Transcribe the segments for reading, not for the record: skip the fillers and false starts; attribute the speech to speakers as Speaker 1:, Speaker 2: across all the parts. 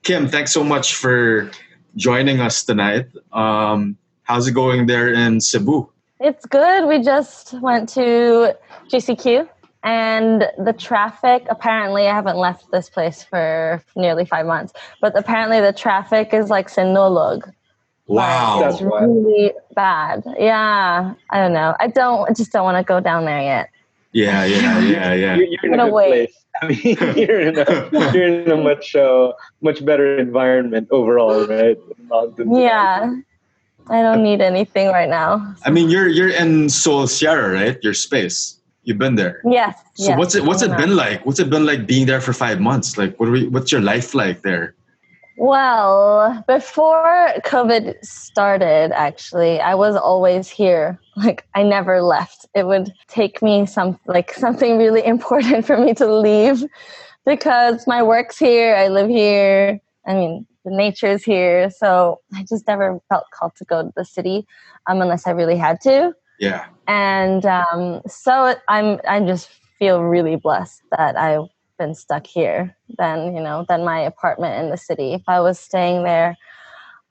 Speaker 1: Kim, thanks so much for joining us tonight. How's it going there in Cebu?
Speaker 2: It's good. We just went to GCQ, and the traffic, apparently, I haven't left this place for nearly 5 months, but apparently the traffic is like Sinulog.
Speaker 1: Wow.
Speaker 2: Like, it's really bad. Yeah. I don't know. I just don't want to go down there yet.
Speaker 1: Yeah.
Speaker 3: You're in a good place. I mean, you're in a much better environment overall, right?
Speaker 2: Yeah. I don't need anything right now.
Speaker 1: I mean, you're in Seoul Sierra, right? Your space. You've been there.
Speaker 2: Yes.
Speaker 1: So what's it been like? What's it been like being there for 5 months? Like, what's your life like there?
Speaker 2: Well, before COVID started, actually, I was always here. Like, I never left. It would take me something really important for me to leave because my work's here, I live here. I mean, the nature's here. So I just never felt called to go to the city unless I really had to.
Speaker 1: Yeah.
Speaker 2: And so I just feel really blessed that I've been stuck here than my apartment in the city. If I was staying there,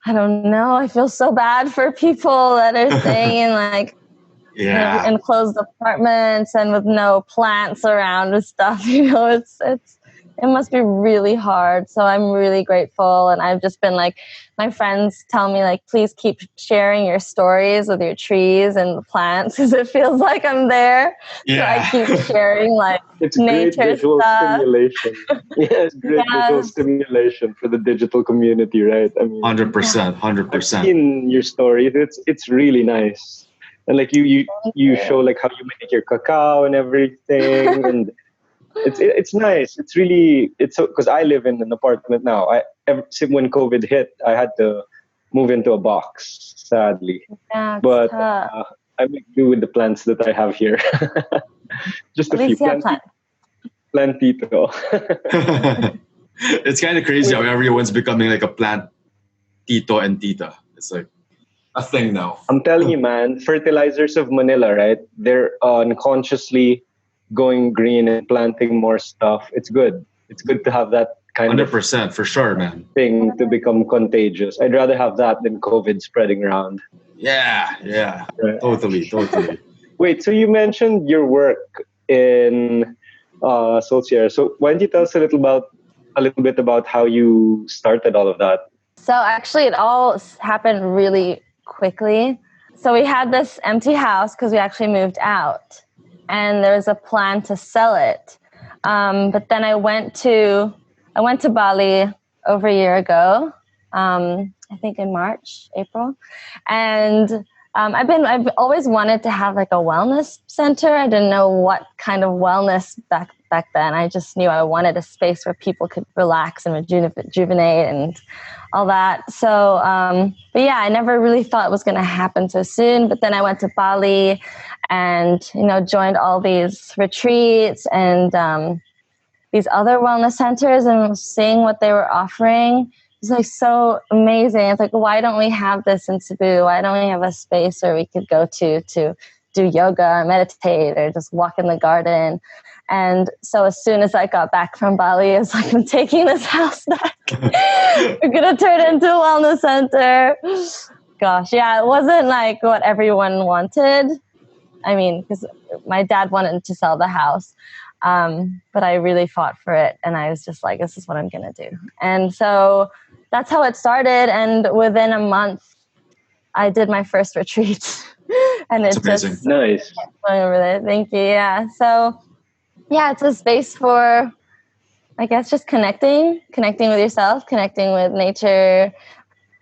Speaker 2: I don't know. I feel so bad for people that are staying in enclosed apartments and with no plants around and stuff. It must be really hard. So I'm really grateful. And I've just been my friends tell me please keep sharing your stories with your trees and plants because it feels like I'm there.
Speaker 1: Yeah.
Speaker 2: So I keep sharing
Speaker 3: it's
Speaker 2: nature
Speaker 3: great visual
Speaker 2: stuff.
Speaker 3: Stimulation. It's great visual stimulation for the digital community, right? I mean,
Speaker 1: 100%.
Speaker 3: I've seen your stories. It's really nice. And you show how you make your cacao and everything and it's nice. It's because I live in an apartment now. When COVID hit, I had to move into a box, sadly.
Speaker 2: Yeah,
Speaker 3: but I make do with the plants that I have here. Just
Speaker 2: At
Speaker 3: a few plantito.
Speaker 1: It's kind of crazy how everyone's becoming a plant tito and tita. It's like a thing now.
Speaker 3: I'm telling you, man, fertilizers of Manila, right? They're unconsciously going green and planting more stuff. It's good. It's good to have that kind
Speaker 1: 100% for sure, man.
Speaker 3: thing to become contagious. I'd rather have that than COVID spreading around.
Speaker 1: Yeah. Right. Totally.
Speaker 3: Wait, so you mentioned your work in Seoul Sierra. So why don't you tell us a little bit about how you started all of that?
Speaker 2: So actually it all happened really quickly. So we had this empty house because we actually moved out. And there was a plan to sell it. But then I went to Bali over a year ago, I think in April. And I've always wanted to have a wellness center. I didn't know what kind of wellness back then. I just knew I wanted a space where people could relax and rejuvenate and all that. So, but yeah, I never really thought it was going to happen so soon. But then I went to Bali and, joined all these retreats and these other wellness centers and seeing what they were offering. It was so amazing. It's why don't we have this in Cebu? Why don't we have a space where we could go to do yoga or meditate or just walk in the garden? And so as soon as I got back from Bali, I was I'm taking this house back. We're going to turn it into a wellness center. Gosh, yeah, it wasn't what everyone wanted. I mean, because my dad wanted to sell the house. But I really fought for it. And I was just this is what I'm going to do. And so that's how it started. And within a month, I did my first retreat. And it's just
Speaker 3: nice.
Speaker 2: Going over there. Thank you. Yeah. So yeah, it's a space for, I guess, just connecting with yourself, connecting with nature,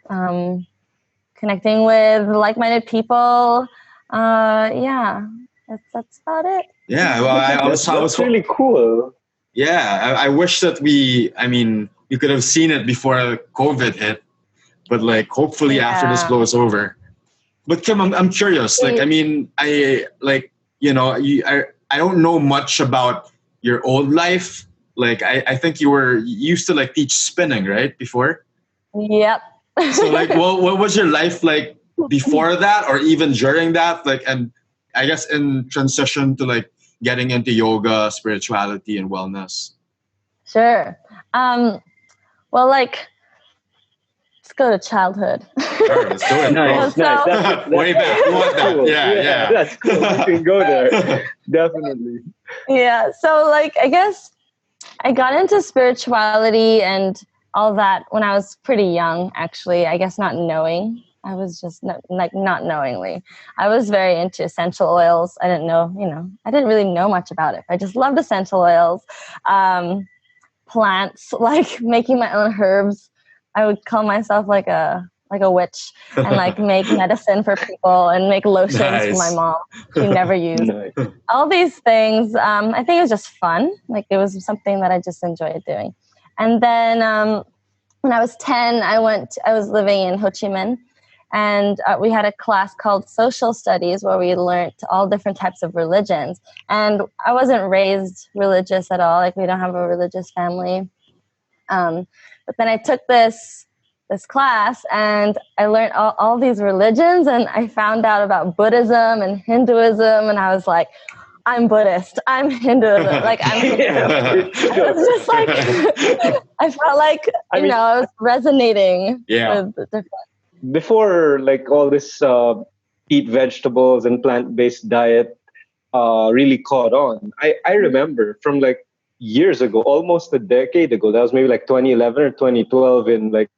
Speaker 2: connecting with like-minded people. Yeah, that's about it.
Speaker 1: Yeah, well,
Speaker 3: that's really cool.
Speaker 1: Yeah, I wish that we could have seen it before COVID hit, but hopefully after this blows over. But Kim, I'm curious. I don't know much about your old life. I think you used to teach spinning, right? Before?
Speaker 2: Yep.
Speaker 1: So what was your life like before that or even during that? And I guess in transition to getting into yoga, spirituality and wellness.
Speaker 2: Sure. Well, go to childhood.
Speaker 1: Sure, let's do it.
Speaker 3: Nice. That's
Speaker 1: Way back. You want that?
Speaker 3: cool.
Speaker 1: Yeah.
Speaker 3: That's cool. We can go there. Definitely.
Speaker 2: Yeah. So like, I guess I got into spirituality and all that when I was pretty young, actually. I guess not knowing. I was just not knowingly. I was very into essential oils. I didn't know, I didn't really know much about it. I just loved essential oils, plants, like making my own herbs. I would call myself like a witch and like make medicine for people and make lotions for my mom. She never used all these things. I think it was just fun. Like it was something that I just enjoyed doing. And then when I was 10, I was living in Ho Chi Minh, and we had a class called social studies where we learned all different types of religions. And I wasn't raised religious at all. Like we don't have a religious family. But then I took this class and I learned all these religions, and I found out about Buddhism and Hinduism, and I was like, I'm Buddhist, I'm Hinduism, like I'm Hindu. I was just like, I felt like, I was resonating with the different.
Speaker 3: Before like all this eat vegetables and plant-based diet really caught on, I remember from like years ago, almost a decade ago, that was maybe like 2011 or 2012 in like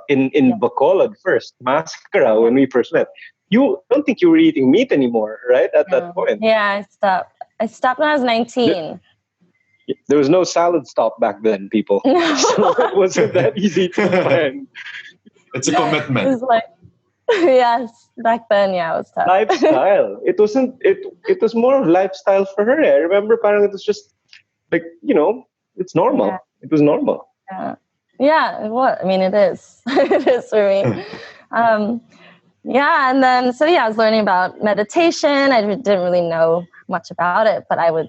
Speaker 3: in Bacolod first, Mascara, when we first met. You don't think you were eating meat anymore, right? At that point.
Speaker 2: Yeah, I stopped when I was 19.
Speaker 3: There was no salad stop back then, people. No. So it wasn't that easy to find.
Speaker 1: It's a commitment.
Speaker 2: It was like, yes, back then, yeah, it was tough.
Speaker 3: Lifestyle. It wasn't. It was more of lifestyle for her. I remember, parang it was just like, it's normal. Yeah. It was normal.
Speaker 2: Yeah, it was. I mean, it is. It is for me. And then I was learning about meditation. I didn't really know much about it, but I would,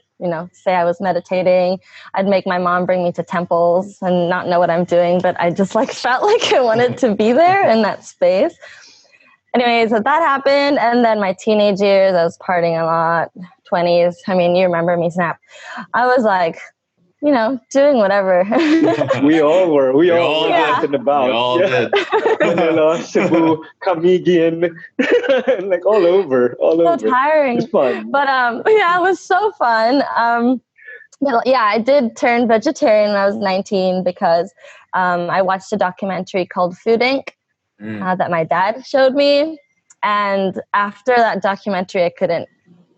Speaker 2: say I was meditating. I'd make my mom bring me to temples and not know what I'm doing, but I just like felt like I wanted to be there in that space. Anyways, so that happened. And then my teenage years, I was partying a lot, 20s. I mean, you remember me, Snap. I was like, doing whatever.
Speaker 3: We all were. We all were about.
Speaker 1: We all did.
Speaker 3: Manila, Cebu, Camiguin, like all over.
Speaker 2: So tiring.
Speaker 3: It was fun.
Speaker 2: But it was so fun. I did turn vegetarian when I was 19 because I watched a documentary called Food Inc. That my dad showed me, and after that documentary, I couldn't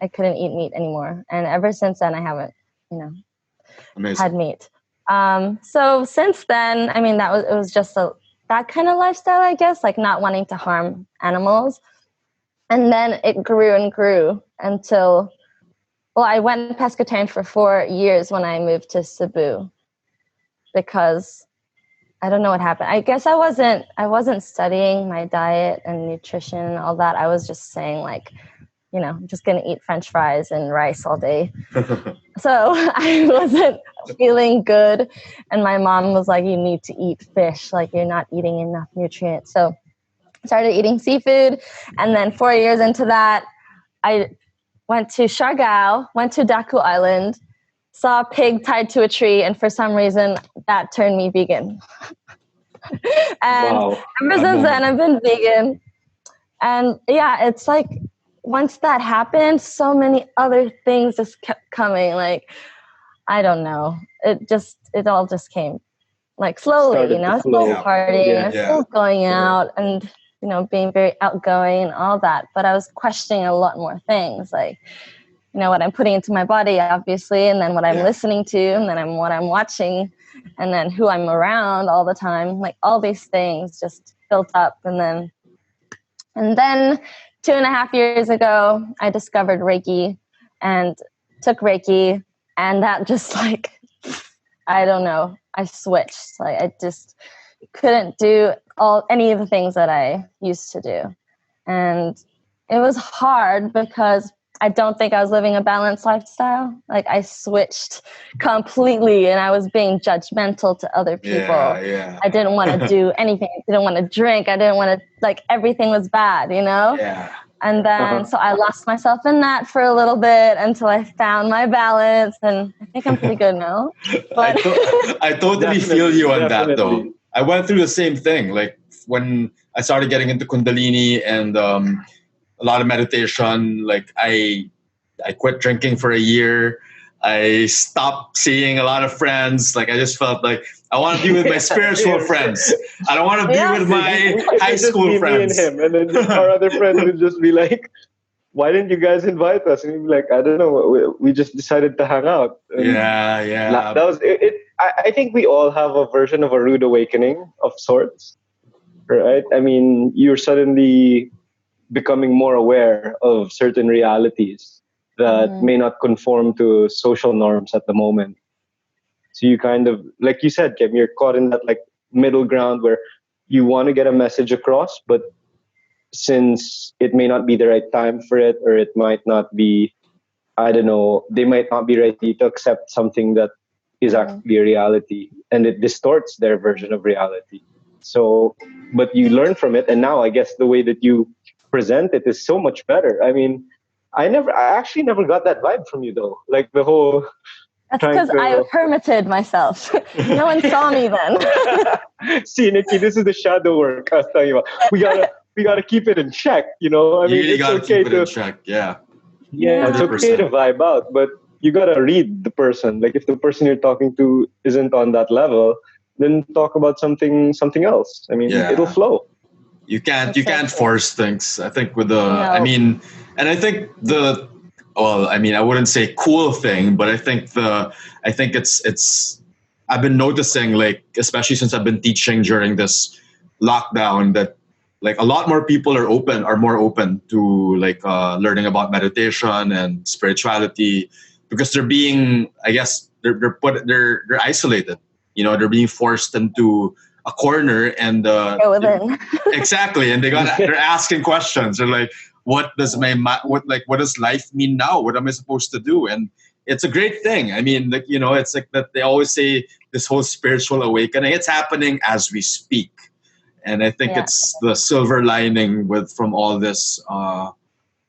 Speaker 2: eat meat anymore, and ever since then, I haven't,
Speaker 1: Amazing.
Speaker 2: had meat. So since then, I mean, it was just that kind of lifestyle, I guess, like not wanting to harm animals. And then it grew and grew until, I went pescatarian for 4 years when I moved to Cebu because I don't know what happened. I guess I wasn't studying my diet and nutrition and all that. I was just saying like, I'm just going to eat French fries and rice all day. So I wasn't feeling good. And my mom was like, you need to eat fish. Like you're not eating enough nutrients. So I started eating seafood. And then 4 years into that, I went to Siargao, went to Daku Island, saw a pig tied to a tree. And for some reason that turned me vegan. And ever since then I've been vegan. And it's like, once that happened, so many other things just kept coming. Like, I don't know. It all just came like slowly, slow partying, still going out and, being very outgoing and all that. But I was questioning a lot more things, like, what I'm putting into my body, obviously, and then what I'm listening to, and then what I'm watching, and then who I'm around all the time. Like all these things just built up. And then 2.5 years ago, I discovered Reiki and took Reiki, and that just like, I don't know, I switched. Like I just couldn't do any of the things that I used to do. And it was hard because I don't think I was living a balanced lifestyle. Like I switched completely and I was being judgmental to other people.
Speaker 1: Yeah.
Speaker 2: I didn't want to do anything. I didn't want to drink. I didn't want to, like everything was bad,
Speaker 1: Yeah.
Speaker 2: And then, so I lost myself in that for a little bit until I found my balance, and I think I'm pretty good now. But
Speaker 1: I totally feel you on that though. I went through the same thing. Like when I started getting into Kundalini and a lot of meditation, like I quit drinking for a year. I stopped seeing a lot of friends. Like I just felt like I want to be with my spiritual friends. I don't want to be with my high school friends.
Speaker 3: Me and him, and then our other friends would just be like, "Why didn't you guys invite us?" And he'd be like, "I don't know. We just decided to hang out." And
Speaker 1: yeah.
Speaker 3: That was it. I think we all have a version of a rude awakening of sorts, right? I mean, you're suddenly becoming more aware of certain realities that may not conform to social norms at the moment. So you kind of, like you said, Kim, you're caught in that like middle ground where you want to get a message across, but since it may not be the right time for it, or it might not be, I don't know, they might not be ready to accept something that is actually a reality, and it distorts their version of reality. So, but you learn from it, and now I guess the way that you present it is so much better. I mean, I actually never got that vibe from you though. Like the whole.
Speaker 2: That's because I hermited myself. No one saw me then.
Speaker 3: See, Nikki, this is the shadow work I was telling you about. We gotta keep it in check. You know, I mean,
Speaker 1: you
Speaker 3: it's
Speaker 1: gotta
Speaker 3: okay
Speaker 1: keep it in check. Yeah,
Speaker 3: it's okay to vibe out, but you gotta read the person. Like if the person you're talking to isn't on that level, then talk about something else. I mean, it'll flow.
Speaker 1: You can't force things. I think with the I mean, and I think I wouldn't say cool thing, but I think it's I've been noticing, like, especially since I've been teaching during this lockdown, that like a lot more people are more open to like learning about meditation and spirituality, because they're being, I guess they're isolated. You know, they're being forced into a corner, and exactly, and they're asking questions. They're like, what does what does life mean now? What am I supposed to do? And it's a great thing. I mean, like, you know, it's like that they always say this whole spiritual awakening. It's happening as we speak, and I think it's the silver lining from all this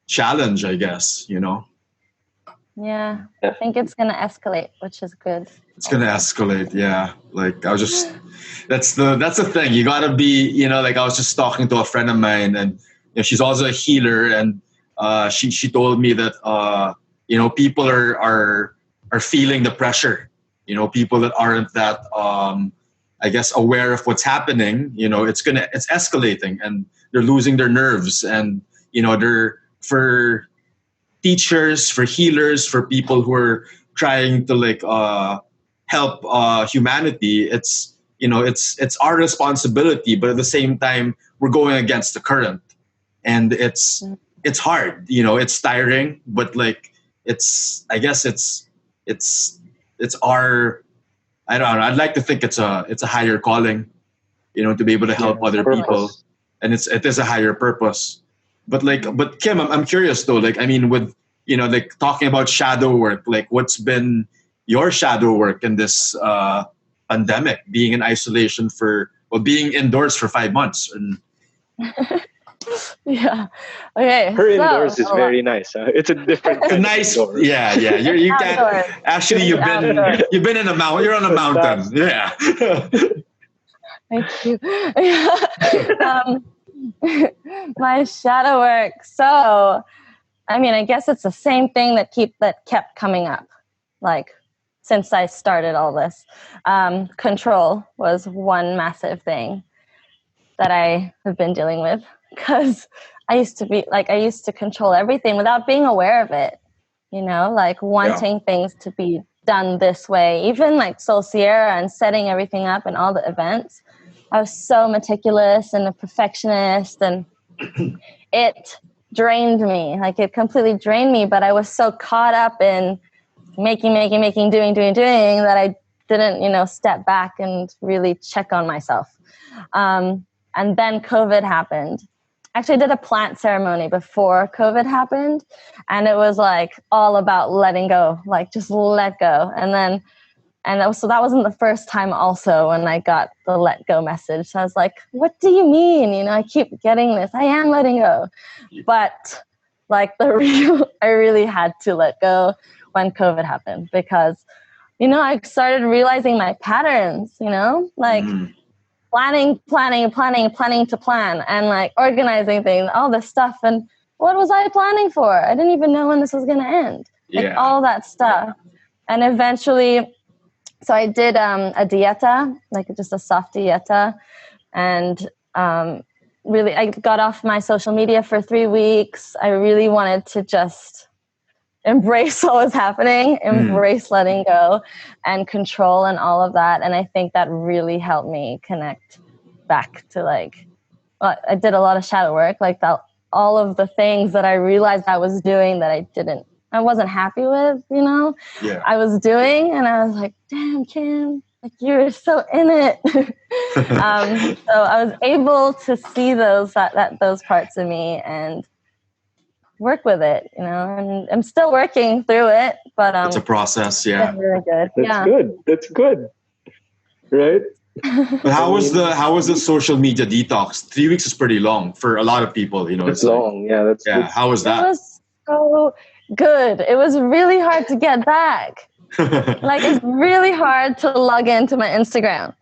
Speaker 1: challenge, I guess. You know.
Speaker 2: Yeah, I think it's gonna escalate, which is good.
Speaker 1: It's gonna escalate, yeah. Like that's the thing. You gotta be, you know, like I was just talking to a friend of mine, and you know, she's also a healer, and she told me that you know, people are feeling the pressure. You know, people that aren't that I guess aware of what's happening. You know, it's escalating, and they're losing their nerves, and you know, they're for teachers, for healers, for people who are trying to like help humanity. It's, you know, it's our responsibility, but at the same time we're going against the current, and it's hard. You know, it's tiring, but like I guess it's our, I don't know, I'd like to think it's a higher calling, you know, to be able to help other people, and it is a higher purpose. But Kim, I'm curious though. Like, I mean, with, you know, like talking about shadow work, like what's been your shadow work in this pandemic, being in isolation being indoors for 5 months? And
Speaker 2: yeah. Okay.
Speaker 3: Her indoors is very nice. Huh? It's a different kind
Speaker 1: nice.
Speaker 3: Of indoors.
Speaker 1: Yeah. You can't actually. You've been in a mountain. You're on a mountain. Yeah.
Speaker 2: Thank you. My shadow work. So, I mean, I guess it's the same thing that kept coming up, like since I started all this. Control was one massive thing that I have been dealing with, because I used to control everything without being aware of it. You know, like wanting things to be done this way, even like Soul Sierra and setting everything up and all the events. I was so meticulous and a perfectionist, and it drained me. Like, it completely drained me, but I was so caught up in making, doing that I didn't, you know, step back and really check on myself. And then COVID happened. Actually, I did a plant ceremony before COVID happened, and it was like all about letting go, like just let go. So that wasn't the first time also when I got the let go message. So I was like, what do you mean? You know, I keep getting this. I am letting go. But like I really had to let go when COVID happened, because, you know, I started realizing my patterns, you know, like planning to plan and like organizing things, all this stuff. And what was I planning for? I didn't even know when this was going to end. Like all that stuff. And eventually, so I did a dieta, like just a soft dieta. And really, I got off my social media for 3 weeks. I really wanted to just embrace what was happening, embrace letting go and control and all of that. And I think that really helped me connect back to like, well, I did a lot of shadow work, like that, all of the things that I realized I was doing that I wasn't happy with, you know, I was doing, and I was like, damn, Kim, like you're so in it. So I was able to see those parts of me and work with it, you know, and I'm still working through it, but
Speaker 1: it's a process. Yeah.
Speaker 2: It's really good.
Speaker 3: That's good. Right.
Speaker 1: But how was the social media detox? 3 weeks is pretty long for a lot of people, you know.
Speaker 3: It's long. Yeah. That's good.
Speaker 1: How was that?
Speaker 2: It was so good. It was really hard to get back. Like it's really hard to log into my Instagram.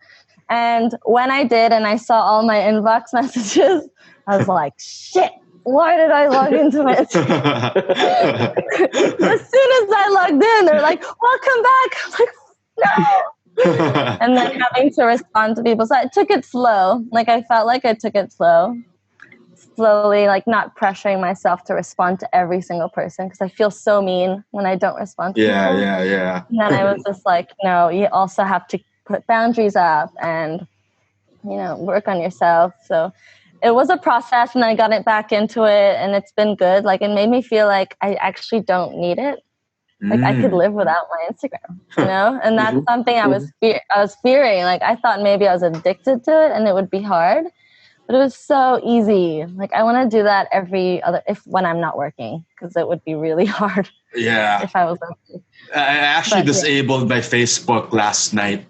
Speaker 2: And when I did and I saw all my inbox messages, I was like, shit. Why did I log into my Instagram? As soon as I logged in, they're like, welcome back. I'm like, no. And then having to respond to people. So I took it slow. Like I felt like I took it slowly, like not pressuring myself to respond to every single person because I feel so mean when I don't respond to people.
Speaker 1: Yeah.
Speaker 2: And then I was just like, no, you also have to put boundaries up and, you know, work on yourself. So it was a process, and I got it back into it, and it's been good. Like it made me feel like I actually don't need it. Like I could live without my Instagram, you know. And that's something I was fearing. Like I thought maybe I was addicted to it, and it would be hard, but it was so easy. Like I want to do that when I'm not working, because it would be really hard.
Speaker 1: Yeah.
Speaker 2: If I was working.
Speaker 1: I actually disabled my Facebook last night.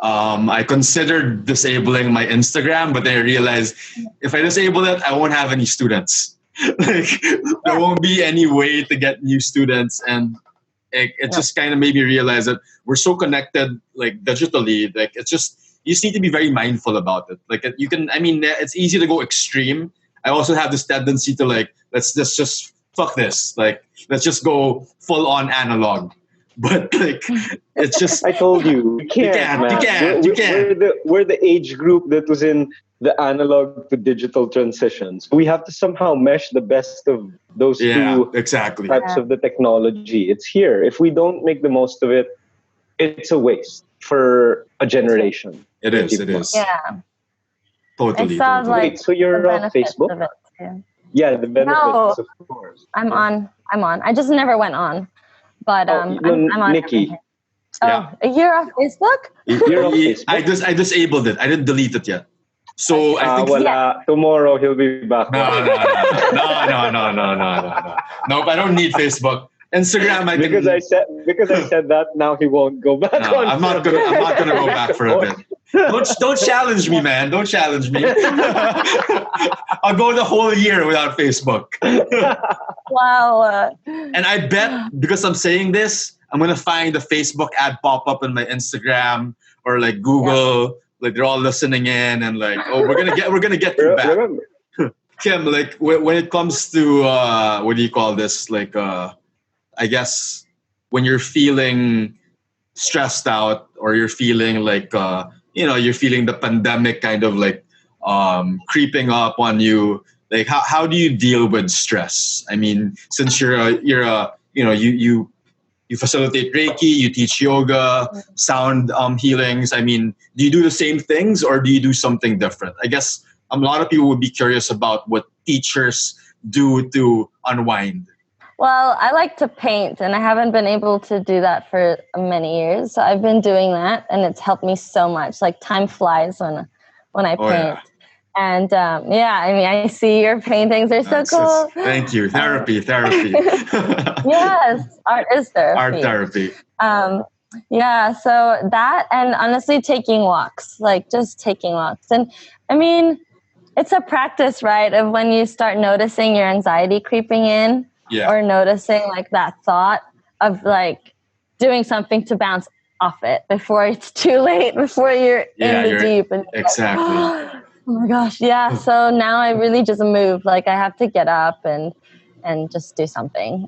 Speaker 1: I considered disabling my Instagram, but then I realized if I disable it, I won't have any students. Like there won't be any way to get new students, and it just kind of made me realize that we're so connected, like digitally. Like it's just you just need to be very mindful about it. Like you can, I mean, it's easy to go extreme. I also have this tendency to like let's just fuck this. Like let's just go full on analog. But like, it's just.
Speaker 3: I told you, you can't. We're the age group that was in the analog to digital transitions. We have to somehow mesh the best of those two types of the technology. It's here. If we don't make the most of it, it's a waste for a generation.
Speaker 1: It is.
Speaker 2: Yeah.
Speaker 1: Totally.
Speaker 3: Wait, so you're on Facebook? Yeah, the benefits, of course.
Speaker 2: I'm on. I just never went on. But I'm on
Speaker 3: Nikki.
Speaker 2: everything. You're on Facebook?
Speaker 3: You're on Facebook.
Speaker 1: I disabled it. I didn't delete it yet. So I think
Speaker 3: tomorrow he'll be back.
Speaker 1: No. Nope, I don't need Facebook. Instagram,
Speaker 3: because I said that, now he won't go back.
Speaker 1: No, I'm not gonna go back for a bit. Don't challenge me, man. Don't challenge me. I'll go the whole year without Facebook.
Speaker 2: Wow.
Speaker 1: And I bet because I'm saying this, I'm gonna find a Facebook ad pop up in my Instagram or like Google. Like they're all listening in and like, oh, we're gonna get you back.
Speaker 3: Remember.
Speaker 1: Kim, like when it comes to what do you call this? Like I guess when you're feeling stressed out or you're feeling like you're feeling the pandemic kind of like creeping up on you, like how do you deal with stress? I mean, since you facilitate Reiki, you teach yoga, sound healings. I mean, do you do the same things or do you do something different? I guess a lot of people would be curious about what teachers do to unwind.
Speaker 2: Well, I like to paint, and I haven't been able to do that for many years. So I've been doing that, and it's helped me so much. Like time flies when I paint. Yeah. And I mean, I see your paintings; they're so cool.
Speaker 1: Thank you. Therapy.
Speaker 2: Yes, art is therapy.
Speaker 1: Art therapy.
Speaker 2: So that, and honestly, taking walks, like just taking walks, and I mean, it's a practice, right? Of when you start noticing your anxiety creeping in. Yeah. Or noticing like that thought of like doing something to bounce off it before it's too late, before you're in the deep. And
Speaker 1: exactly.
Speaker 2: like, oh my gosh, yeah. So now I really just move. Like I have to get up and just do something.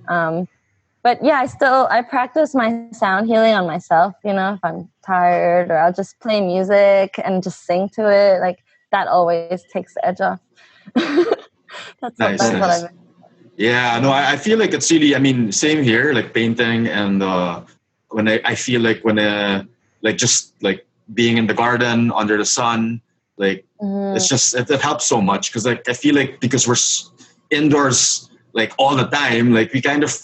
Speaker 2: But yeah, I practice my sound healing on myself. You know, if I'm tired, or I'll just play music and just sing to it. Like that always takes the edge off. That's
Speaker 1: Nice.
Speaker 2: what I've been.
Speaker 1: Yeah, no, I feel like it's really, I mean, same here, like painting, and when I feel like when like just like being in the garden under the sun, like it's just, it helps so much, because like I feel like because we're indoors like all the time, like we kind of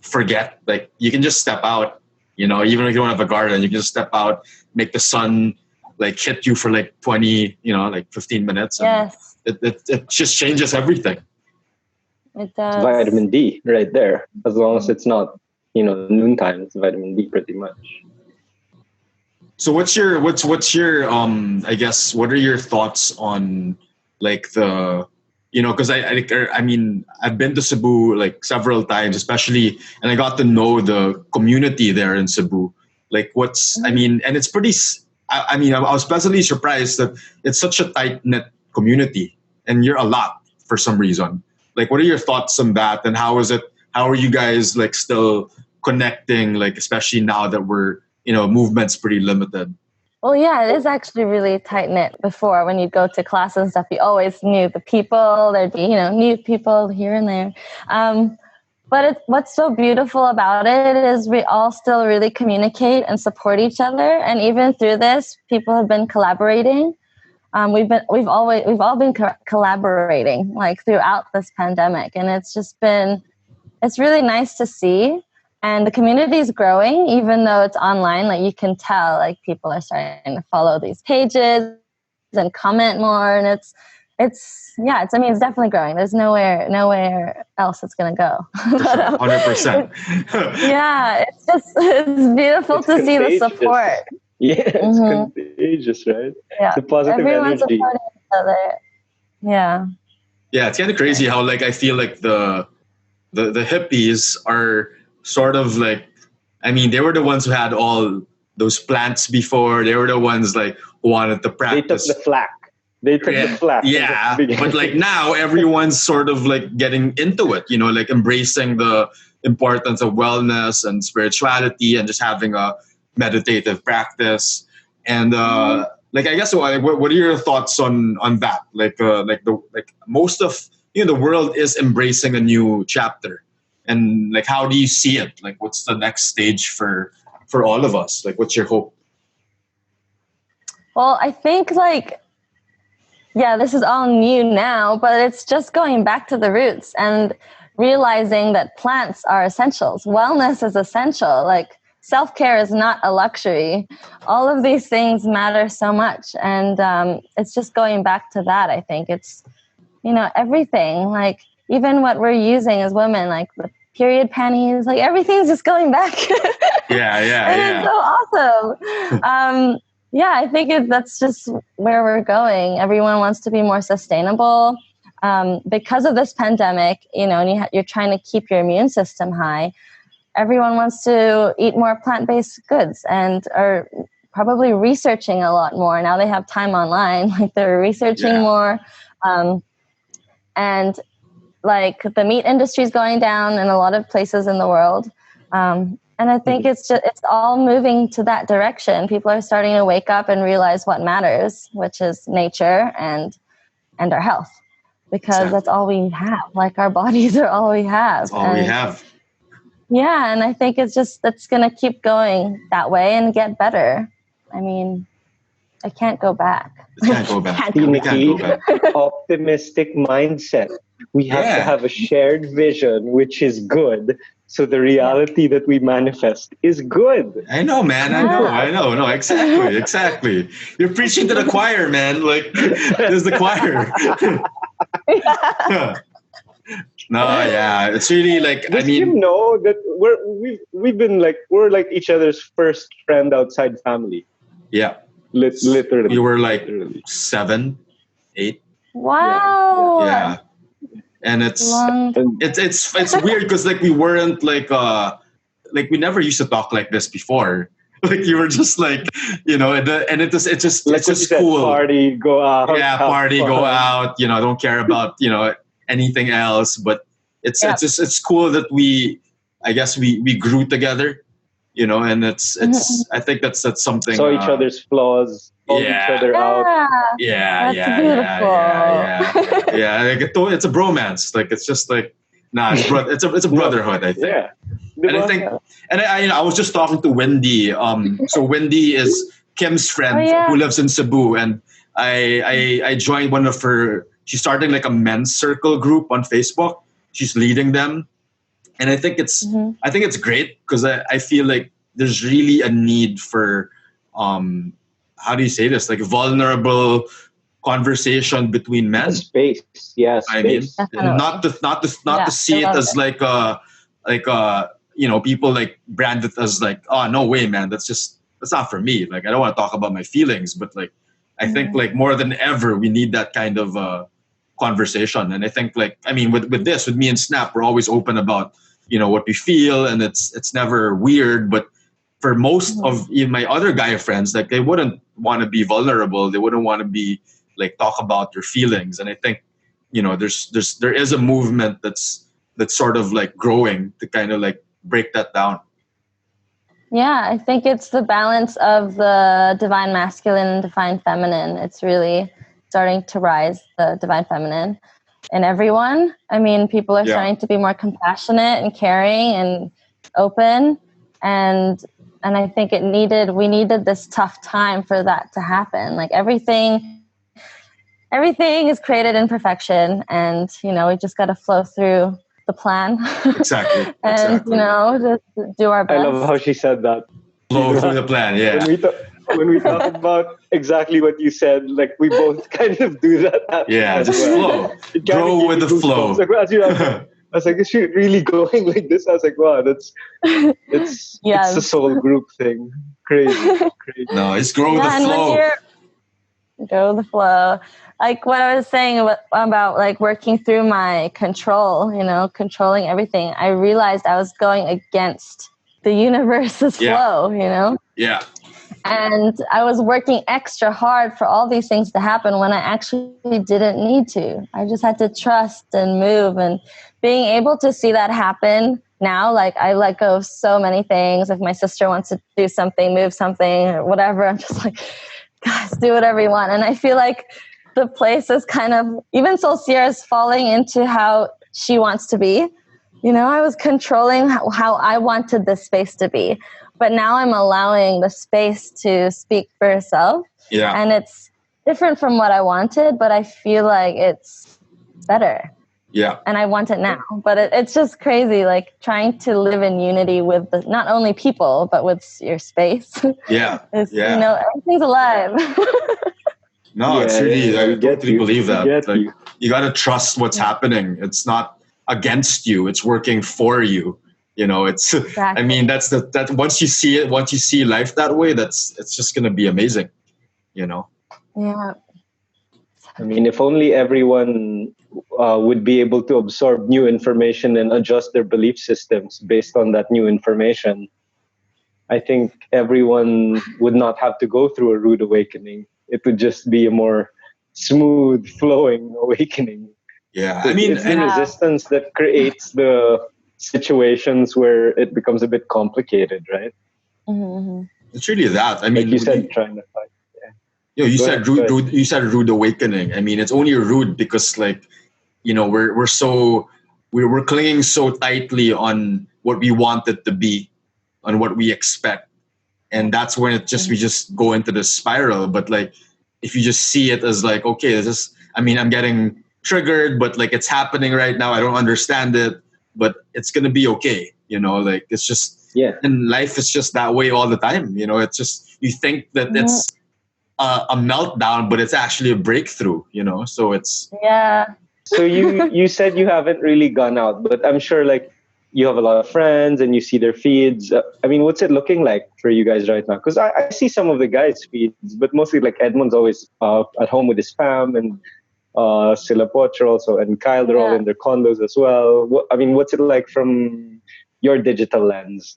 Speaker 1: forget, like you can just step out, you know, even if you don't have a garden, you can just step out, make the sun like hit you for like 20, you know, like 15 minutes. And
Speaker 2: yes.
Speaker 1: It just changes everything.
Speaker 2: It does.
Speaker 3: It's vitamin D right there. As long as it's not, you know, noontime, it's vitamin D pretty much.
Speaker 1: So what's your I guess, what are your thoughts on like the, you know, because I mean, I've been to Cebu like several times, especially, and I got to know the community there in Cebu. Like I mean, and it's pretty, I mean, I was pleasantly surprised that it's such a tight-knit community, and you're a lot for some reason. Like, what are your thoughts on that, and how are you guys like still connecting, like especially now that movement's pretty limited?
Speaker 2: Well, yeah, it is actually really tight-knit. Before, when you'd go to class and stuff, you always knew the people. There'd be, new people here and there. But what's so beautiful about it is we all still really communicate and support each other. And even through this, people have been collaborating. We've all been collaborating like throughout this pandemic, and it's really nice to see. And the community is growing, even though it's online. Like you can tell, like people are starting to follow these pages and comment more, and it's definitely growing. There's nowhere else it's gonna go.
Speaker 1: 100%.
Speaker 2: Yeah, it's beautiful to see the support.
Speaker 3: Yeah, it's contagious, right?
Speaker 2: Yeah,
Speaker 3: the positive
Speaker 2: everyone's
Speaker 3: energy.
Speaker 2: supporting each other. Yeah.
Speaker 1: Yeah, it's kind of crazy how like I feel like the hippies are sort of like, I mean, they were the ones who had all those plants before. They were the ones like who wanted to practice.
Speaker 3: They took the flack.
Speaker 1: Yeah, but like now everyone's sort of like getting into it, like embracing the importance of wellness and spirituality and just having a meditative practice. And like, I guess, what are your thoughts on that? Like most of the world is embracing a new chapter, and like, how do you see it? Like, what's the next stage for all of us? Like, what's your hope?
Speaker 2: Well, I think this is all new now, but it's just going back to the roots and realizing that plants are essentials. Wellness is essential. Like, self-care is not a luxury. All of these things matter so much. And it's just going back to that. I think it's, everything, like even what we're using as women, like the period panties, like everything's just going back.
Speaker 1: Yeah.
Speaker 2: It's so awesome. I think that's just where we're going. Everyone wants to be more sustainable. Because of this pandemic, and you're trying to keep your immune system high, everyone wants to eat more plant-based goods and are probably researching a lot more. Now they have time online, like they're researching more. And like the meat industry is going down in a lot of places in the world. And I think it's all moving to that direction. People are starting to wake up and realize what matters, which is nature and our health, because that's all we have. Like our bodies are all we have.
Speaker 1: That's all we have.
Speaker 2: Yeah, and I think it's going to keep going that way and get better. I mean, I can't go back.
Speaker 1: We can't go back.
Speaker 3: Optimistic mindset. We have to have a shared vision, which is good. So the reality that we manifest is good.
Speaker 1: I know, man. I know. No, exactly. You're preaching to the choir, man. Like, there's the choir. No, yeah, it's really like,
Speaker 3: Does Jim know that we've been like, we're like each other's first friend outside family?
Speaker 1: Yeah,
Speaker 3: literally.
Speaker 1: We were like 7, 8.
Speaker 2: Wow.
Speaker 1: Yeah. And it's weird because like we weren't like we never used to talk like this before. Like you were just like, and
Speaker 3: Like
Speaker 1: it's
Speaker 3: what you
Speaker 1: just
Speaker 3: said,
Speaker 1: cool.
Speaker 3: party, go out,
Speaker 1: Yeah,
Speaker 3: have
Speaker 1: party, go
Speaker 3: fun.
Speaker 1: out. Don't care about anything else. But
Speaker 2: Yep.
Speaker 1: it's cool that I guess we grew together. And it's I think that's something.
Speaker 3: Saw each other's flaws, called each
Speaker 1: Yeah,
Speaker 3: other out.
Speaker 2: Yeah,
Speaker 1: yeah,
Speaker 2: that's
Speaker 1: yeah, yeah, yeah,
Speaker 2: beautiful.
Speaker 1: yeah, yeah. Like it's a bromance. Like it's just like nah, it's a
Speaker 3: No,
Speaker 1: brotherhood. I think.
Speaker 3: yeah.
Speaker 1: And I
Speaker 3: Diba?
Speaker 1: think, and I was just talking to Wendy. So Wendy is Kim's
Speaker 2: Oh
Speaker 1: friend
Speaker 2: yeah.
Speaker 1: who lives in Cebu, and I joined one of her. She's starting like a men's circle group on Facebook. She's leading them, and
Speaker 2: Mhm.
Speaker 1: I think it's great because I feel like there's really a need for how do you say this, like vulnerable conversation between
Speaker 3: A
Speaker 1: men.
Speaker 3: space. Yeah,
Speaker 1: I mean,
Speaker 3: space.
Speaker 1: and
Speaker 2: Definitely.
Speaker 1: not to
Speaker 2: Yeah, I
Speaker 1: see it
Speaker 2: love
Speaker 1: as
Speaker 2: it.
Speaker 1: like people like brand it as like, oh no way man, that's not for me. Like I don't want to talk about my feelings, but like I think
Speaker 2: Mhm.
Speaker 1: like more than ever we need that kind of conversation. And I think like I mean with me and Snap, we're always open about what we feel, and it's never weird. But for most
Speaker 2: Mhm.
Speaker 1: of even my other guy friends, like they wouldn't want to be vulnerable. They wouldn't want to be like talk about their feelings. And I think there is a movement that's sort of like growing to kind of like break that down.
Speaker 2: Yeah, I think it's the balance of the divine masculine and divine feminine. It's really starting to rise, the divine feminine in everyone. I mean, people are
Speaker 1: Yeah.
Speaker 2: starting to be more compassionate and caring and open, and I think we needed this tough time for that to happen. Like everything is created in perfection, and we just got to flow through the plan
Speaker 1: Exactly.
Speaker 2: and
Speaker 1: Exactly.
Speaker 2: just do our
Speaker 3: I love how
Speaker 2: best.
Speaker 3: she said that.
Speaker 1: Flow through the plan.
Speaker 3: when
Speaker 1: Yeah.
Speaker 3: we talk when we talk about exactly what you said, like we both kind of do that
Speaker 1: Yeah.
Speaker 3: as
Speaker 1: Just
Speaker 3: well.
Speaker 1: flow.
Speaker 3: It kind of
Speaker 1: Go
Speaker 3: gave
Speaker 1: with
Speaker 3: me
Speaker 1: the
Speaker 3: goosebumps.
Speaker 1: flow.
Speaker 3: Like as you, I was like, is she really going like this? I was like, wow, it's a
Speaker 2: Yes.
Speaker 3: soul group thing. Crazy, crazy.
Speaker 1: No, it's grow with the
Speaker 2: Yeah, and when
Speaker 1: flow.
Speaker 2: you're go with the flow, like what I was saying about like working through my control, controlling everything, I realized I was going against the universe's
Speaker 1: Yeah.
Speaker 2: flow.
Speaker 1: Yeah.
Speaker 2: And I was working extra hard for all these things to happen when I actually didn't need to. I just had to trust and move, and being able to see that happen now, like I let go of so many things. If my sister wants to do something, move something, or whatever, I'm just like, guys, do whatever you want. And I feel like the place is kind of, even Soul Sierra is falling into how she wants to be. I was controlling how I wanted this space to be. But now I'm allowing the space to speak for itself.
Speaker 1: Yeah.
Speaker 2: And it's different from what I wanted, but I feel like it's better.
Speaker 1: Yeah.
Speaker 2: And I want it now. But it's just crazy, like trying to live in unity with not only people, but with your space.
Speaker 1: Yeah.
Speaker 2: It's,
Speaker 1: Yeah.
Speaker 2: everything's alive.
Speaker 1: No, it's
Speaker 3: Yeah,
Speaker 1: really,
Speaker 3: yeah,
Speaker 1: I
Speaker 3: we get
Speaker 1: totally
Speaker 3: you.
Speaker 1: believe
Speaker 3: We
Speaker 1: that.
Speaker 3: get
Speaker 1: Like,
Speaker 3: you.
Speaker 1: you got to trust what's happening. It's not against you, it's working for you. It's, I
Speaker 2: Exactly.
Speaker 1: mean, that once you see it, once you see life that way, it's just going to be amazing, you know?
Speaker 2: Yeah.
Speaker 3: I mean, if only everyone would be able to absorb new information and adjust their belief systems based on that new information, I think everyone would not have to go through a rude awakening. It would just be a more smooth flowing awakening.
Speaker 1: Yeah. I mean,
Speaker 3: It's the
Speaker 1: and
Speaker 2: Yeah.
Speaker 3: resistance that creates the situations where it becomes a bit complicated, right?
Speaker 2: Mm-hmm.
Speaker 1: it's really that. I
Speaker 3: Like
Speaker 1: mean,
Speaker 3: you said, trying to fight.
Speaker 1: you
Speaker 3: Go
Speaker 1: said
Speaker 3: ahead, go ahead.
Speaker 1: you said rude awakening. I mean, it's only rude because like, we're clinging so tightly on what we want it to be, on what we expect. And that's when we just go into the spiral. But like if you just see it as like, okay, I'm getting triggered, but like it's happening right now, I don't understand it, but it's gonna be okay, like it's just,
Speaker 3: Yeah.
Speaker 1: and life is just that way all the time. It's just, you think that
Speaker 2: Mm-hmm.
Speaker 1: it's a meltdown, but it's actually a breakthrough, so it's
Speaker 2: Yeah.
Speaker 3: So you said you haven't really gone out, but I'm sure like you have a lot of friends and you see their feeds. I mean, what's it looking like for you guys right now? Because I see some of the guys' feeds, but mostly like Edmund's always at home with his fam, and Sila Pocher also, and Kyle, they're all
Speaker 2: Yeah.
Speaker 3: in their condos as well. I mean, what's it like from your digital lens?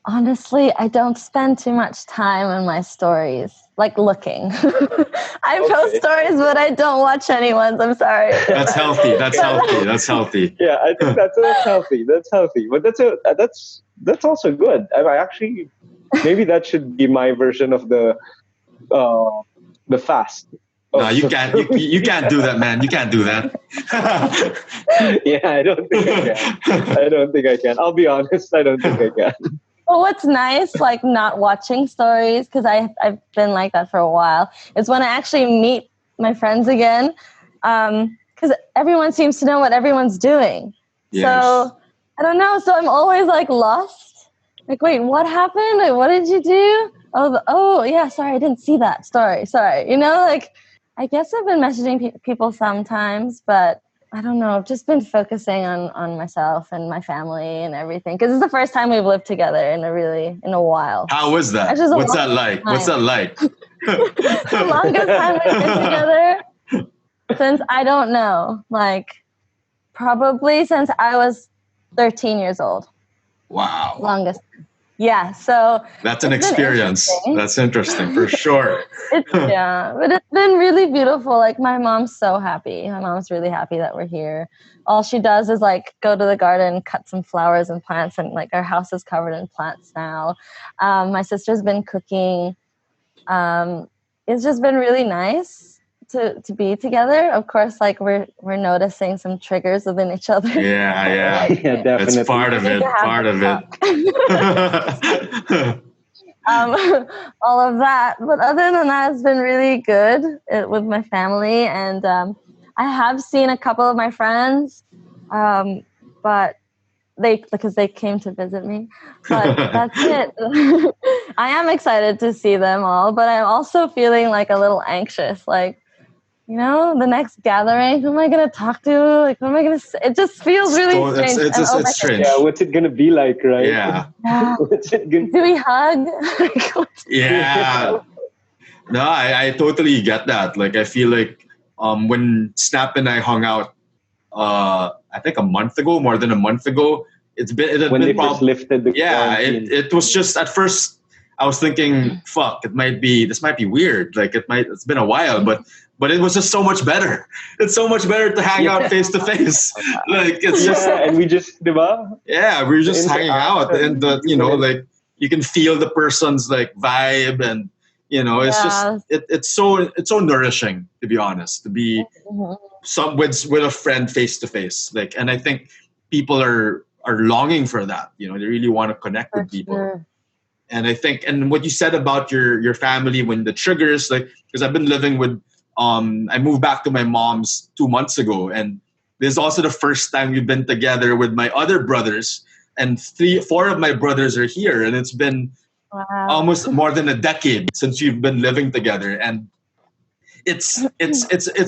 Speaker 2: Honestly, I don't spend too much time on my stories, like looking. I post stories, but I don't watch anyone's. I'm sorry.
Speaker 1: That's healthy. That's healthy. That's healthy.
Speaker 3: Yeah, I think that's healthy. That's healthy. But that's also good. I actually, maybe that should be my version of the fast.
Speaker 1: No, you can't. You can't do that, man. You can't do that.
Speaker 3: Yeah, I don't think I can. I don't think I can. I'll be honest. I don't think I can.
Speaker 2: Well, what's nice, like not watching stories, because I've been like that for a while, is when I actually meet my friends again, because everyone seems to know what everyone's doing.
Speaker 1: Yes.
Speaker 2: So I don't know. So I'm always like lost. Like, wait, what happened? Like, what did you do? Oh, yeah. Sorry, I didn't see that. Sorry. You know, like I guess I've been messaging people sometimes, but I don't know. I've just been focusing on myself and my family and everything. Because it's the first time we've lived together in a while.
Speaker 1: How was that? What's that like? What's that like?
Speaker 2: The longest time we've been together since, I don't know, like probably since I was 13 years old.
Speaker 1: Wow.
Speaker 2: Longest. Yeah, so
Speaker 1: that's an experience. That's interesting for sure.
Speaker 2: Yeah, but it's been really beautiful. Like my mom's so happy. My mom's really happy that we're here. All she does is like go to the garden, cut some flowers and plants, and like our house is covered in plants now. My sister's been cooking. It's just been really nice to be together. Of course, like we're noticing some triggers within each other.
Speaker 1: Yeah,
Speaker 3: definitely.
Speaker 1: It's part of it.
Speaker 2: All of that, but other than that, it's been really good with my family, and I have seen a couple of my friends, but because they came to visit me, but that's it. I am excited to see them all, but I'm also feeling like a little anxious, like, you know, the next gathering, who am I going to talk to? Like, who am I going to say? It just feels really strange.
Speaker 1: It's strange.
Speaker 3: Yeah, what's it going to be like, right?
Speaker 1: Yeah.
Speaker 2: Do we hug?
Speaker 1: Yeah. No, I totally get that. Like, I feel like when Snap and I hung out, I think more than a month ago, it had been
Speaker 3: first lifted the quarantine.
Speaker 1: it was just, at first, I was thinking, fuck, this might be weird. Like, it's been a while, but it was just so much better. It's so much better to hang out face to face. Like, it's just,
Speaker 3: and we just, diba?
Speaker 1: Yeah, we were just hanging out, and like you can feel the person's like vibe, and it's just it's so nourishing, to be honest, to be with a friend face to face. Like, and I think people are longing for that. They really want to connect with people. Sure. And I think, and what you said about your family, when the triggers, like, because I've been living with, I moved back to my mom's 2 months ago, and this is also the first time we've been together with my other brothers, and 4 of my brothers are here, and it's been almost more than a decade since we've been living together, and it's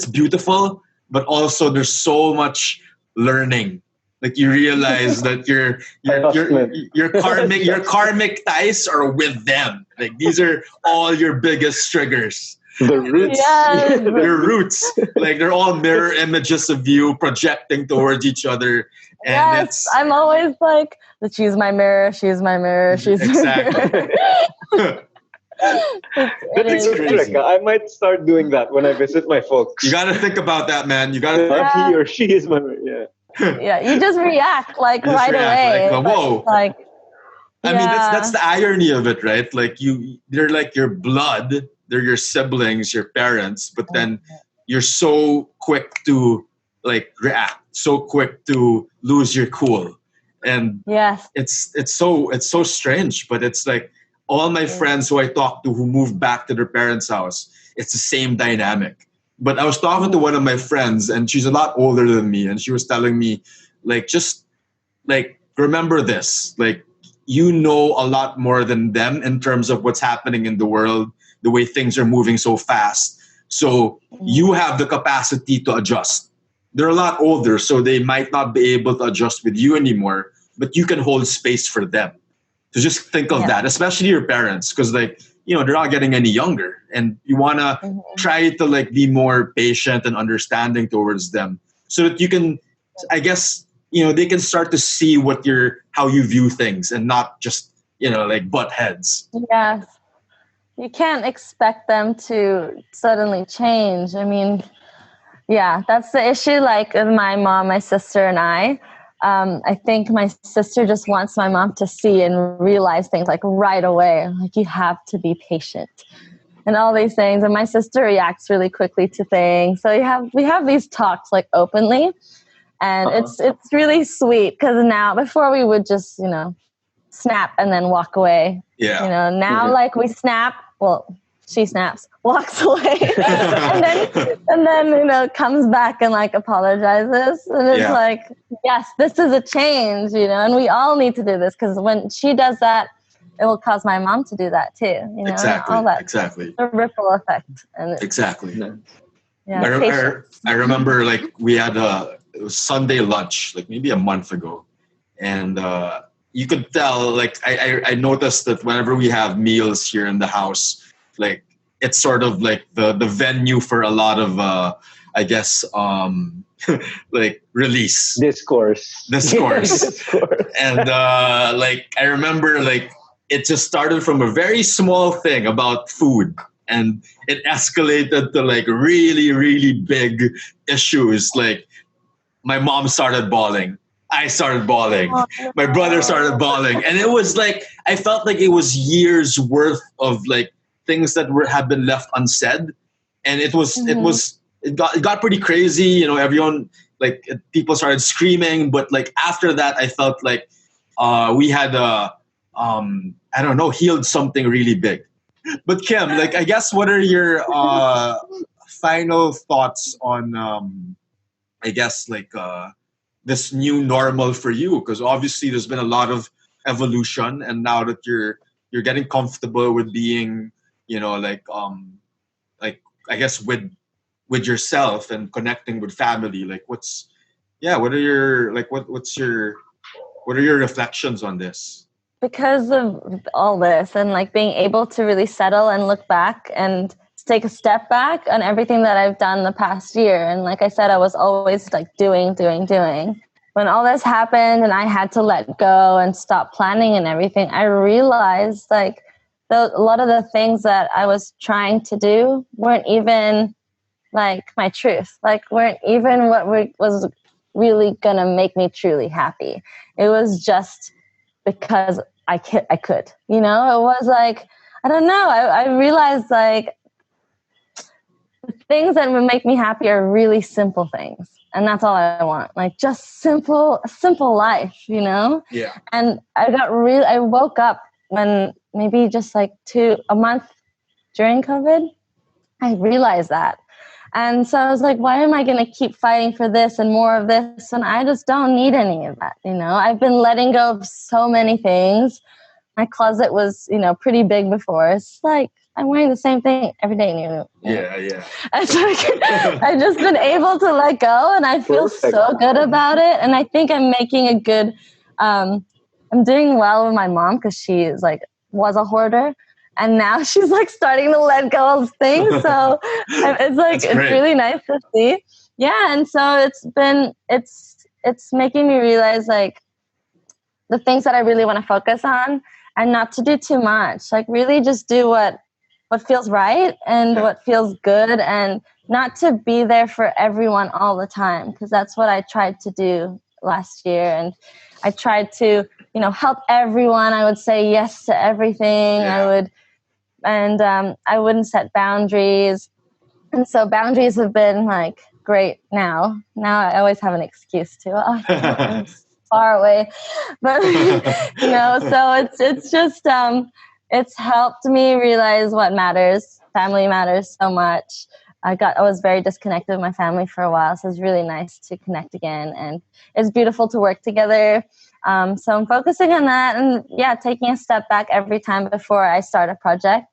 Speaker 1: beautiful, but also there's so much learning. Like, you realize that your karmic ties are with them. Like, these are all your biggest triggers.
Speaker 3: The roots.
Speaker 2: Yes.
Speaker 1: Your roots. Like, they're all mirror images of you projecting towards each other. And
Speaker 2: yes, I'm always like, she's my mirror, she's my mirror, she's
Speaker 1: exactly.
Speaker 3: That's crazy. I might start doing that when I visit my folks.
Speaker 1: You got to think about that, man. You got to
Speaker 3: he or she is my mirror. Yeah.
Speaker 2: Yeah, you just react like right away.
Speaker 1: Like, whoa.
Speaker 2: Like,
Speaker 1: I mean, that's the irony of it, right? Like, they're like your blood, they're your siblings, your parents, but then you're so quick to like react, so quick to lose your cool. And
Speaker 2: yes,
Speaker 1: it's so strange, but it's like all my friends who I talk to who moved back to their parents' house, it's the same dynamic. But I was talking to one of my friends, and she's a lot older than me, and she was telling me, like, just like, remember this, like, you know a lot more than them in terms of what's happening in the world, the way things are moving so fast. So you have the capacity to adjust. They're a lot older, so they might not be able to adjust with you anymore, but you can hold space for them. So just think of that, especially your parents, because, like, they're not getting any younger, and you want to try to like be more patient and understanding towards them, so that you can, I guess, they can start to see how you view things, and not just like butt heads.
Speaker 2: Yes. You can't expect them to suddenly change. I mean, yeah, that's the issue. Like with my mom, my sister, and I think my sister just wants my mom to see and realize things like right away. Like you have to be patient and all these things. And my sister reacts really quickly to things. So we have these talks like openly, and it's really sweet because now before we would just snap and then walk away.
Speaker 1: Yeah.
Speaker 2: Now like we snap. Well, she snaps, walks away, and then comes back and like apologizes, and it's like, yes, this is a change, and we all need to do this because when she does that, it will cause my mom to do that too,
Speaker 1: Exactly.
Speaker 2: all that,
Speaker 1: Exactly.
Speaker 2: the ripple effect, and
Speaker 1: exactly.
Speaker 2: Yeah,
Speaker 1: I remember like we had it was Sunday lunch, like maybe a month ago, and you could tell, like I noticed that whenever we have meals here in the house, like it's sort of like the venue for a lot of I guess like release
Speaker 3: discourse.
Speaker 1: And like I remember like it just started from a very small thing about food, and it escalated to like really, really big issues. Like my mom started bawling. I started bawling. My brother started bawling. And it was like, I felt like it was years worth of like things that have been left unsaid. And it got pretty crazy. Everyone, like people started screaming. But like after that, I felt like we had I don't know, healed something really big. But Kim, like, I guess, what are your final thoughts on, I guess, like, this new normal for you? Because obviously there's been a lot of evolution, and now that you're getting comfortable with being, like I guess with yourself and connecting with family. Like, what are your what are your reflections on this?
Speaker 2: Because of all this and like being able to really settle and look back and take a step back on everything that I've done the past year. And like I said, I was always like doing. When all this happened and I had to let go and stop planning and everything, I realized like a lot of the things that I was trying to do weren't even like my truth, like weren't even what was really gonna make me truly happy. It was just because I could, it was like, I don't know. I realized like the things that would make me happy are really simple things. And that's all I want. Like just simple life,
Speaker 1: Yeah.
Speaker 2: And I woke up when maybe just like a month during COVID, I realized that. And so I was like, why am I going to keep fighting for this and more of this? And I just don't need any of that. I've been letting go of so many things. My closet was, pretty big before. It's like, I'm wearing the same thing every day.
Speaker 1: Yeah.
Speaker 2: It's like, I've just been able to let go, and I feel so good about it. And I think I'm making a good, I'm doing well with my mom because she is like, was a hoarder. And now she's like starting to let go of things. So it's really nice to see. Yeah. And so it's making me realize like the things that I really want to focus on and not to do too much. Like really just do what feels right and what feels good, and not to be there for everyone all the time. Because that's what I tried to do last year. And I tried to, help everyone. I would say yes to everything.
Speaker 1: Yeah.
Speaker 2: I wouldn't set boundaries. And so boundaries have been like great now. Now I always have an excuse to, I'm far away. But, so it's just, it's helped me realize what matters. Family matters so much. I was very disconnected with my family for a while. So it's really nice to connect again. And it's beautiful to work together. So I'm focusing on that and taking a step back every time before I start a project,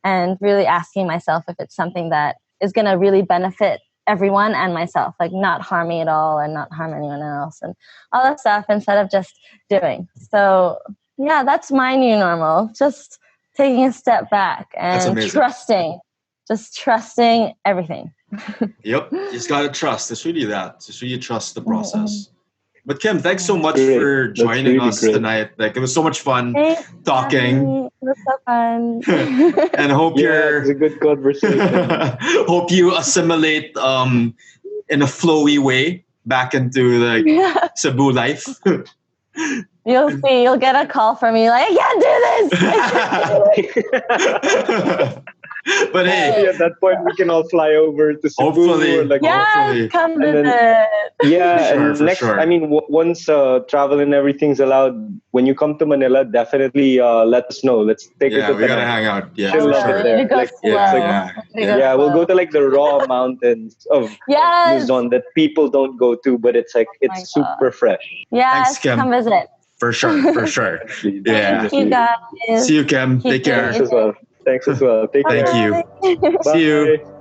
Speaker 2: and really asking myself if it's something that is going to really benefit everyone and myself, like not harm me at all and not harm anyone else and all that stuff, instead of just doing. So that's my new normal. Just taking a step back and trusting everything.
Speaker 1: Yep. You just got to trust. It's really that. Just really trust the process. But Kim, thanks so much
Speaker 3: Great.
Speaker 1: for
Speaker 3: That's
Speaker 1: joining
Speaker 3: really
Speaker 1: us
Speaker 3: great.
Speaker 1: tonight. Like it was so much fun
Speaker 2: Thanks,
Speaker 1: talking.
Speaker 2: It was so fun.
Speaker 1: And hope
Speaker 3: Yeah, it was a good conversation.
Speaker 1: hope you assimilate in a flowy way back into like
Speaker 2: Yeah.
Speaker 1: Cebu life.
Speaker 2: You'll see. You'll get a call from me like, I can't do this.
Speaker 1: But hey,
Speaker 3: At that point, we can all fly over to Cebu.
Speaker 1: Hopefully.
Speaker 3: Or like,
Speaker 1: Hopefully.
Speaker 2: Yes, come
Speaker 3: And then-
Speaker 2: visit.
Speaker 3: yeah,
Speaker 1: For
Speaker 3: and
Speaker 1: sure.
Speaker 3: next, I mean, once travel and everything's allowed, when you come to Manila, definitely let us know. Let's take
Speaker 1: Yeah,
Speaker 3: it to
Speaker 1: we gotta
Speaker 3: Tanay.
Speaker 1: hang out. Yeah,
Speaker 3: Chill
Speaker 1: for
Speaker 3: out
Speaker 1: sure.
Speaker 3: there.
Speaker 2: You go
Speaker 3: Like,
Speaker 2: slow.
Speaker 1: yeah.
Speaker 2: You go
Speaker 3: Yeah, we'll
Speaker 2: slow.
Speaker 3: go to like the raw mountains of
Speaker 2: Yes.
Speaker 3: Luzon that people don't go to, but it's like
Speaker 2: my
Speaker 3: it's super fresh.
Speaker 2: Yes,
Speaker 1: Thanks, Kim.
Speaker 2: come visit.
Speaker 1: For sure. For sure.
Speaker 3: Definitely,
Speaker 1: Yeah.
Speaker 2: Thank you guys.
Speaker 1: See you, Kim.
Speaker 2: Keep
Speaker 1: Take care.
Speaker 3: Thanks as well. Thanks as well. Take
Speaker 1: Thank
Speaker 3: care.
Speaker 1: you.
Speaker 2: Bye.
Speaker 1: See you.
Speaker 3: Bye.